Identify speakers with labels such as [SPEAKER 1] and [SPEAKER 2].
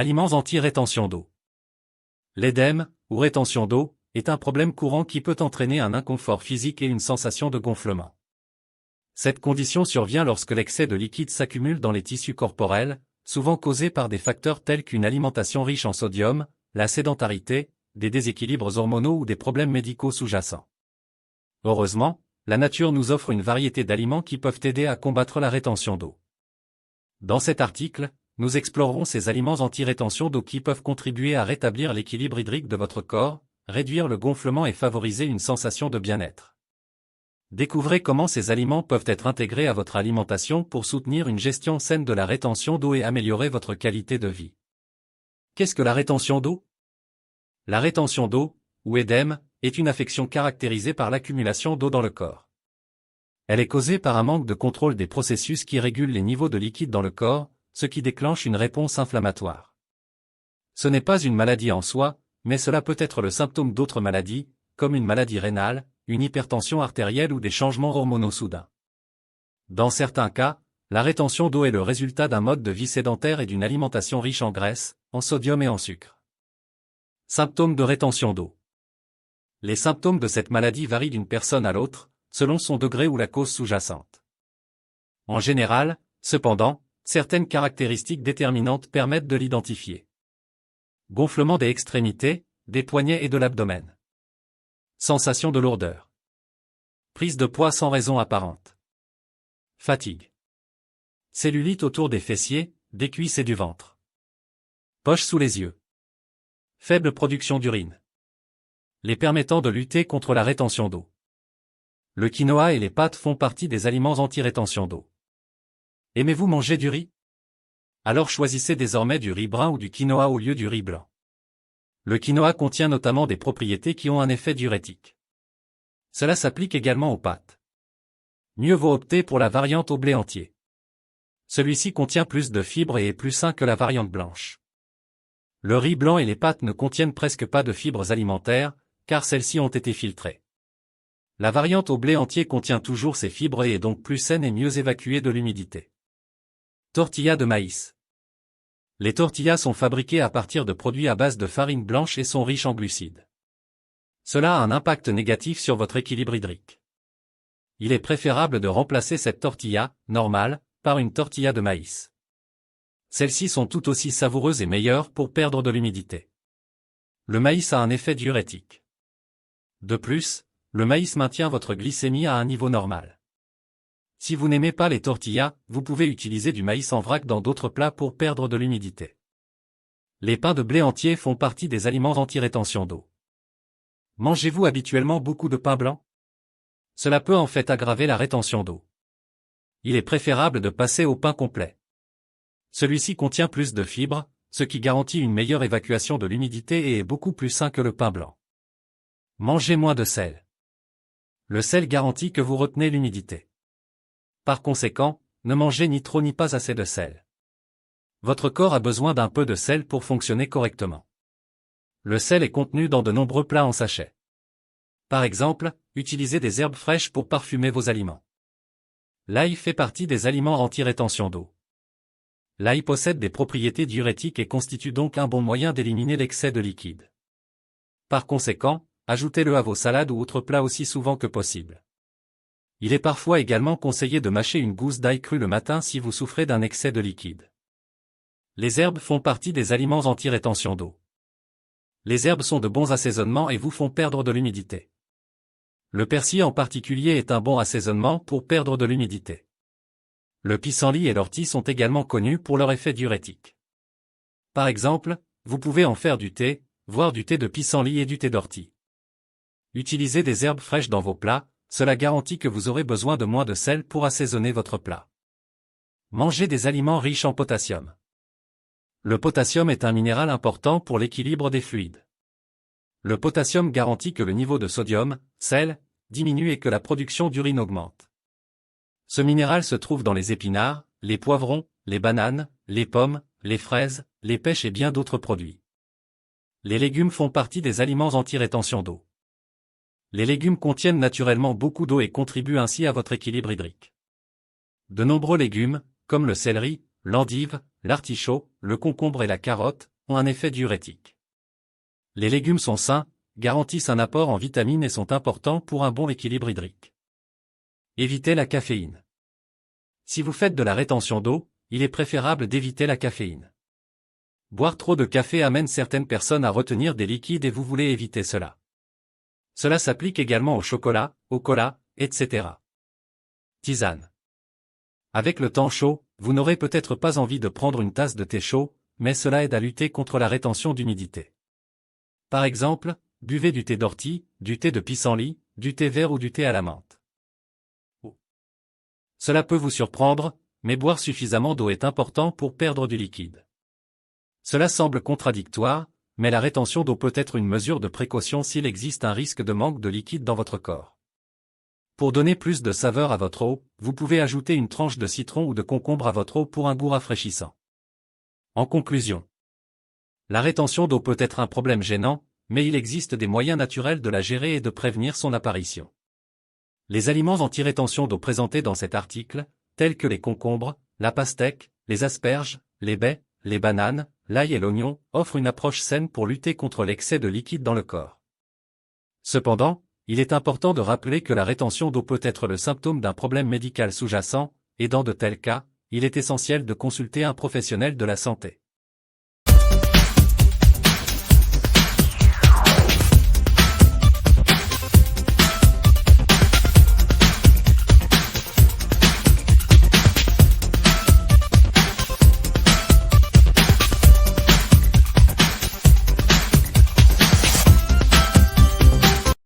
[SPEAKER 1] Aliments anti-rétention d'eau. L'édème, ou rétention d'eau, est un problème courant qui peut entraîner un inconfort physique et une sensation de gonflement. Cette condition survient lorsque l'excès de liquide s'accumule dans les tissus corporels, souvent causé par des facteurs tels qu'une alimentation riche en sodium, la sédentarité, des déséquilibres hormonaux ou des problèmes médicaux sous-jacents. Heureusement, la nature nous offre une variété d'aliments qui peuvent aider à combattre la rétention d'eau. Dans cet article, nous explorerons ces aliments anti-rétention d'eau qui peuvent contribuer à rétablir l'équilibre hydrique de votre corps, réduire le gonflement et favoriser une sensation de bien-être. Découvrez comment ces aliments peuvent être intégrés à votre alimentation pour soutenir une gestion saine de la rétention d'eau et améliorer votre qualité de vie. Qu'est-ce que la rétention d'eau? La rétention d'eau, ou édème, est une affection caractérisée par l'accumulation d'eau dans le corps. Elle est causée par un manque de contrôle des processus qui régulent les niveaux de liquide dans le corps, ce qui déclenche une réponse inflammatoire. Ce n'est pas une maladie en soi, mais cela peut être le symptôme d'autres maladies, comme une maladie rénale, une hypertension artérielle ou des changements hormonaux soudains. Dans certains cas, la rétention d'eau est le résultat d'un mode de vie sédentaire et d'une alimentation riche en graisse, en sodium et en sucre. Symptômes de rétention d'eau. Les symptômes de cette maladie varient d'une personne à l'autre, selon son degré ou la cause sous-jacente. En général, cependant, certaines caractéristiques déterminantes permettent de l'identifier. Gonflement des extrémités, des poignets et de l'abdomen. Sensation de lourdeur. Prise de poids sans raison apparente. Fatigue. Cellulite autour des fessiers, des cuisses et du ventre. Poche sous les yeux. Faible production d'urine. Les permettant de lutter contre la rétention d'eau. Le quinoa et les pâtes font partie des aliments anti-rétention d'eau. Aimez-vous manger du riz? Alors choisissez désormais du riz brun ou du quinoa au lieu du riz blanc. Le quinoa contient notamment des propriétés qui ont un effet diurétique. Cela s'applique également aux pâtes. Mieux vaut opter pour la variante au blé entier. Celui-ci contient plus de fibres et est plus sain que la variante blanche. Le riz blanc et les pâtes ne contiennent presque pas de fibres alimentaires, car celles-ci ont été filtrées. La variante au blé entier contient toujours ces fibres et est donc plus saine et mieux évacuée de l'humidité. Tortillas de maïs. Les tortillas sont fabriquées à partir de produits à base de farine blanche et sont riches en glucides. Cela a un impact négatif sur votre équilibre hydrique. Il est préférable de remplacer cette tortilla, normale, par une tortilla de maïs. Celles-ci sont tout aussi savoureuses et meilleures pour perdre de l'humidité. Le maïs a un effet diurétique. De plus, le maïs maintient votre glycémie à un niveau normal. Si vous n'aimez pas les tortillas, vous pouvez utiliser du maïs en vrac dans d'autres plats pour perdre de l'humidité. Les pains de blé entier font partie des aliments anti-rétention d'eau. Mangez-vous habituellement beaucoup de pain blanc? Cela peut en fait aggraver la rétention d'eau. Il est préférable de passer au pain complet. Celui-ci contient plus de fibres, ce qui garantit une meilleure évacuation de l'humidité et est beaucoup plus sain que le pain blanc. Mangez moins de sel. Le sel garantit que vous retenez l'humidité. Par conséquent, ne mangez ni trop ni pas assez de sel. Votre corps a besoin d'un peu de sel pour fonctionner correctement. Le sel est contenu dans de nombreux plats en sachet. Par exemple, utilisez des herbes fraîches pour parfumer vos aliments. L'ail fait partie des aliments anti-rétention d'eau. L'ail possède des propriétés diurétiques et constitue donc un bon moyen d'éliminer l'excès de liquide. Par conséquent, ajoutez-le à vos salades ou autres plats aussi souvent que possible. Il est parfois également conseillé de mâcher une gousse d'ail crue le matin si vous souffrez d'un excès de liquide. Les herbes font partie des aliments anti-rétention d'eau. Les herbes sont de bons assaisonnements et vous font perdre de l'humidité. Le persil en particulier est un bon assaisonnement pour perdre de l'humidité. Le pissenlit et l'ortie sont également connus pour leur effet diurétique. Par exemple, vous pouvez en faire du thé, voire du thé de pissenlit et du thé d'ortie. Utilisez des herbes fraîches dans vos plats, cela garantit que vous aurez besoin de moins de sel pour assaisonner votre plat. Mangez des aliments riches en potassium. Le potassium est un minéral important pour l'équilibre des fluides. Le potassium garantit que le niveau de sodium, sel, diminue et que la production d'urine augmente. Ce minéral se trouve dans les épinards, les poivrons, les bananes, les pommes, les fraises, les pêches et bien d'autres produits. Les légumes font partie des aliments anti-rétention d'eau. Les légumes contiennent naturellement beaucoup d'eau et contribuent ainsi à votre équilibre hydrique. De nombreux légumes, comme le céleri, l'endive, l'artichaut, le concombre et la carotte, ont un effet diurétique. Les légumes sont sains, garantissent un apport en vitamines et sont importants pour un bon équilibre hydrique. Évitez la caféine. Si vous faites de la rétention d'eau, il est préférable d'éviter la caféine. Boire trop de café amène certaines personnes à retenir des liquides et vous voulez éviter cela. Cela s'applique également au chocolat, au cola, etc. Tisane. Avec le temps chaud, vous n'aurez peut-être pas envie de prendre une tasse de thé chaud, mais cela aide à lutter contre la rétention d'humidité. Par exemple, buvez du thé d'ortie, du thé de pissenlit, du thé vert ou du thé à la menthe. Cela peut vous surprendre, mais boire suffisamment d'eau est important pour perdre du liquide. Cela semble contradictoire, mais la rétention d'eau peut être une mesure de précaution s'il existe un risque de manque de liquide dans votre corps. Pour donner plus de saveur à votre eau, vous pouvez ajouter une tranche de citron ou de concombre à votre eau pour un goût rafraîchissant. En conclusion, la rétention d'eau peut être un problème gênant, mais il existe des moyens naturels de la gérer et de prévenir son apparition. Les aliments anti-rétention d'eau présentés dans cet article, tels que les concombres, la pastèque, les asperges, les baies, les bananes, l'ail et l'oignon, offrent une approche saine pour lutter contre l'excès de liquide dans le corps. Cependant, il est important de rappeler que la rétention d'eau peut être le symptôme d'un problème médical sous-jacent, et dans de tels cas, il est essentiel de consulter un professionnel de la santé.